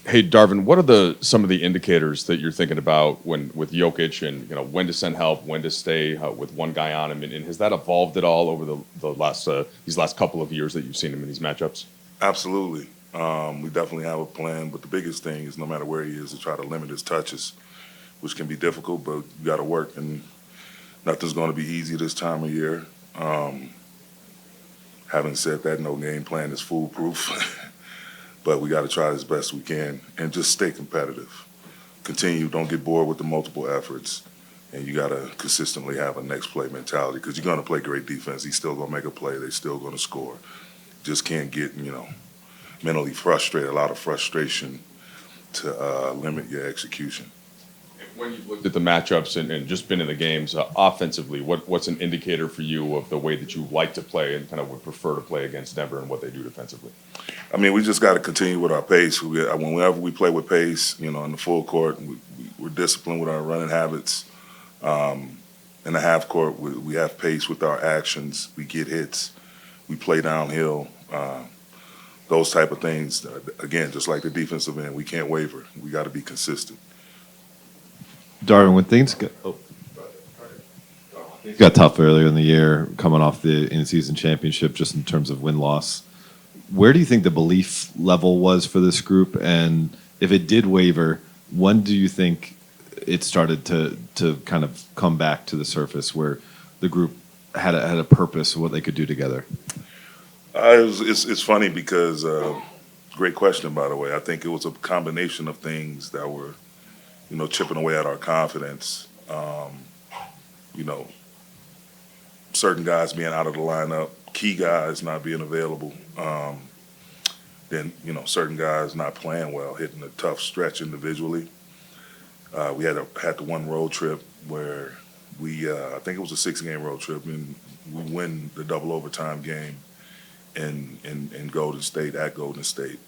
Hey, Darvin, what are some of the indicators that you're thinking about with Jokic, and when to send help, when to stay with one guy on him, and has that evolved at all over the last these last couple of years that you've seen him in these matchups? Absolutely. We definitely have a plan, but the biggest thing is no matter where he is, to try to limit his touches, which can be difficult, but you got to work, and nothing's going to be easy this time of year. Having said that, no game plan is foolproof, but we got to try as best we can and just stay competitive. Continue, don't get bored with the multiple efforts, and you got to consistently have a next play mentality because you're going to play great defense. He's still going to make a play. They're still going to score. Just can't get, mentally frustrated, a lot of frustration to limit your execution. When you've looked at the matchups and just been in the games offensively, what's an indicator for you of the way that you like to play and kind of would prefer to play against Denver and what they do defensively? I mean, we just got to continue with our pace. Whenever we play with pace, in the full court, we're disciplined with our running habits. In the half court, we have pace with our actions. We get hits. We play downhill. Those type of things. Again, just like the defensive end, we can't waver. We got to be consistent. Darvin, when things got tough earlier in the year, coming off the in-season championship, just in terms of win-loss, where do you think the belief level was for this group? And if it did waver, when do you think it started to kind of come back to the surface where the group had a purpose of what they could do together? It's funny because, great question, by the way. I think it was a combination of things that were chipping away at our confidence. Certain guys being out of the lineup, key guys not being available. Then, certain guys not playing well, hitting a tough stretch individually. We had the one road trip where I think it was a 6-game road trip, and we win the double overtime game in Golden State, at Golden State.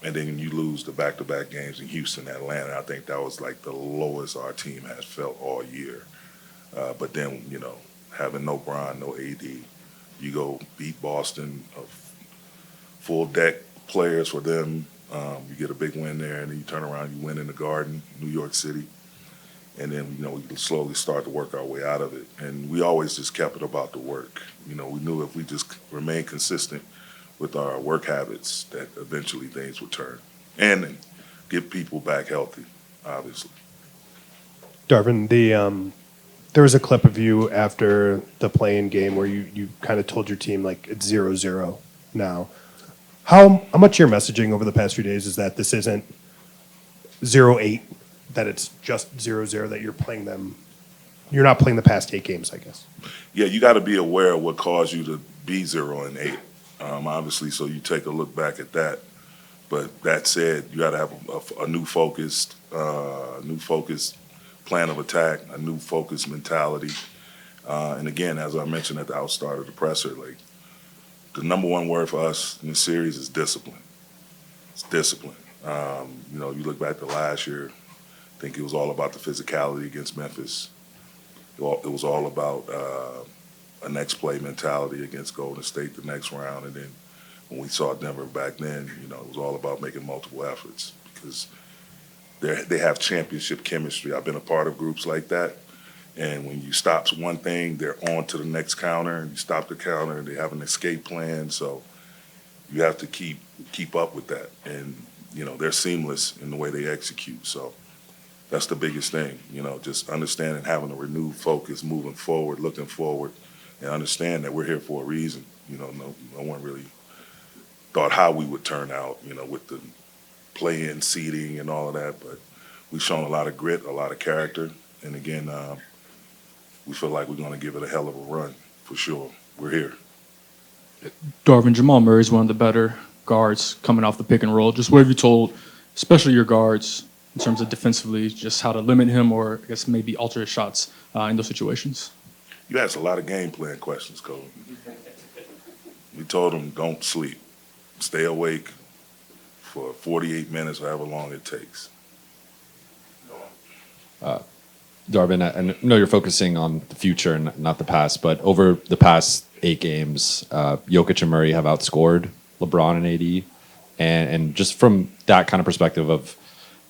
And then you lose the back-to-back games in Houston, Atlanta. I think that was like the lowest our team has felt all year. But then, having no Bron, no AD, you go beat Boston, full deck players for them. You get a big win there, and then you turn around, you win in the Garden, New York City. And then, we slowly start to work our way out of it. And we always just kept it about the work. We knew if we just remained consistent with our work habits that eventually things would turn and get people back healthy, obviously. Darvin, there was a clip of you after the play-in game where you kind of told your team like it's 0-0 now. How much your messaging over the past few days is that this isn't 0-8, that it's just 0-0, that you're not playing the past 8 games, I guess? Yeah, you got to be aware of what caused you to be 0-8. Obviously, so you take a look back at that. But that said, you got to have a new focused plan of attack, a new focused mentality. And again, as I mentioned at the outstart of the presser, like the number one word for us in the series is discipline. It's discipline. You look back to last year, I think it was all about the physicality against Memphis. It was all about a next play mentality against Golden State the next round. And then when we saw Denver back then, it was all about making multiple efforts because they have championship chemistry. I've been a part of groups like that. And when you stop one thing, they're on to the next counter. And you stop the counter, and they have an escape plan. So you have to keep up with that. And, they're seamless in the way they execute. So that's the biggest thing, just understanding, having a renewed focus, moving forward, looking forward, and understand that we're here for a reason. No one really thought how we would turn out, with the play-in seeding and all of that. But we've shown a lot of grit, a lot of character. And again, we feel like we're going to give it a hell of a run for sure. We're here. Darvin, Jamal Murray is one of the better guards coming off the pick and roll. Just what have you told, especially your guards, in terms of defensively, just how to limit him or I guess maybe alter his shots in those situations? You asked a lot of game plan questions, Cole. We told him don't sleep. Stay awake for 48 minutes, however long it takes. Darvin, I know you're focusing on the future and not the past, but over the past 8 games, Jokic and Murray have outscored LeBron and AD. And just from that kind of perspective of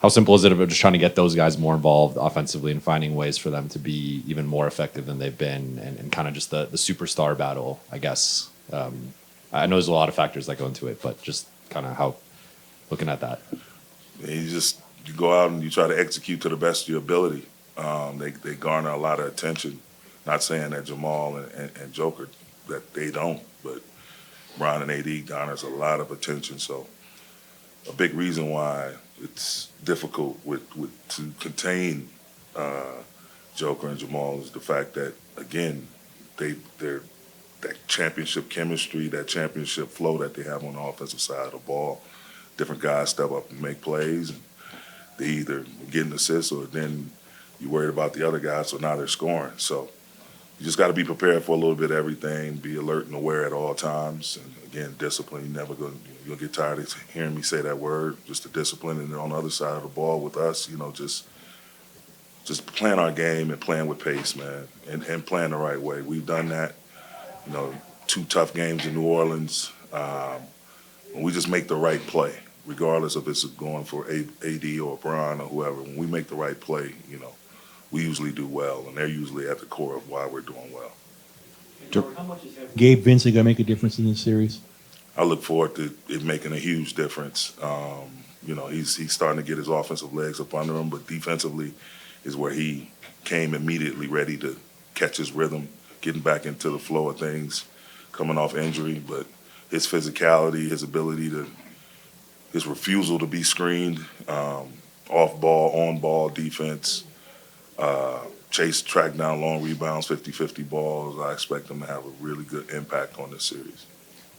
how simple is it of just trying to get those guys more involved offensively and finding ways for them to be even more effective than they've been, and kind of just the superstar battle, I guess. I know there's a lot of factors that go into it, but just kind of how looking at that. And you go out and you try to execute to the best of your ability. They garner a lot of attention. Not saying that Jamal and Joker that they don't, but Ron and AD garners a lot of attention. So a big reason why it's difficult to contain Joker and Jamal is the fact that, again, they're that championship chemistry, that championship flow that they have on the offensive side of the ball. Different guys step up and make plays, and they either get an assist or then you're worried about the other guys, so now they're scoring. So you just got to be prepared for a little bit of everything, be alert and aware at all times. And again, discipline. You'll get tired of hearing me say that word, just the discipline. And then on the other side of the ball with us, just playing our game and playing with pace, man, and playing the right way. We've done that. 2 tough games in New Orleans. When we just make the right play, regardless if it's going for AD or Bron or whoever, when we make the right play, we usually do well, and they're usually at the core of why we're doing well. How much is Gabe Vincent going to make a difference in this series? I look forward to it making a huge difference. He's starting to get his offensive legs up under him, but defensively is where he came immediately ready to catch his rhythm, getting back into the flow of things, coming off injury. But his physicality, his ability his refusal to be screened, off ball, on ball defense, chase, track down long rebounds, 50-50 balls. I expect him to have a really good impact on this series.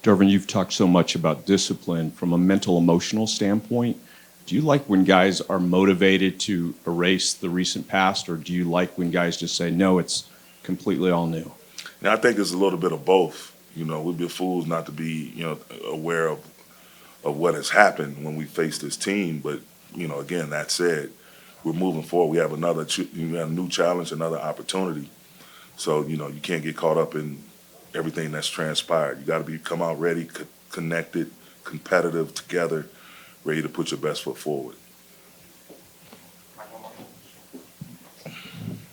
Darvin, you've talked so much about discipline from a mental, emotional standpoint. Do you like when guys are motivated to erase the recent past, or do you like when guys just say, no, it's completely all new? Now, I think it's a little bit of both. We'd be fools not to be, aware of what has happened when we face this team. But, again, that said, we're moving forward. We have a new challenge, another opportunity. So, you can't get caught up in everything that's transpired. You got to come out ready, connected, competitive, together, ready to put your best foot forward.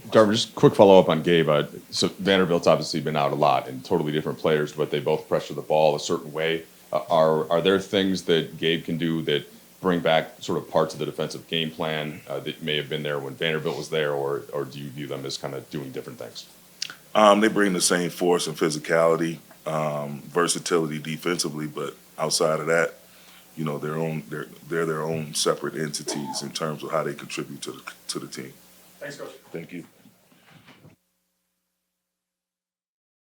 Darvin, just quick follow-up on Gabe. So Vanderbilt's obviously been out a lot and totally different players, but they both pressure the ball a certain way. Are there things that Gabe can do that bring back sort of parts of the defensive game plan that may have been there when Vanderbilt was there, or do you view them as kind of doing different things? They bring the same force and physicality, versatility defensively, but outside of that, they're their own separate entities in terms of how they contribute to the team. Thanks, Coach. Thank you.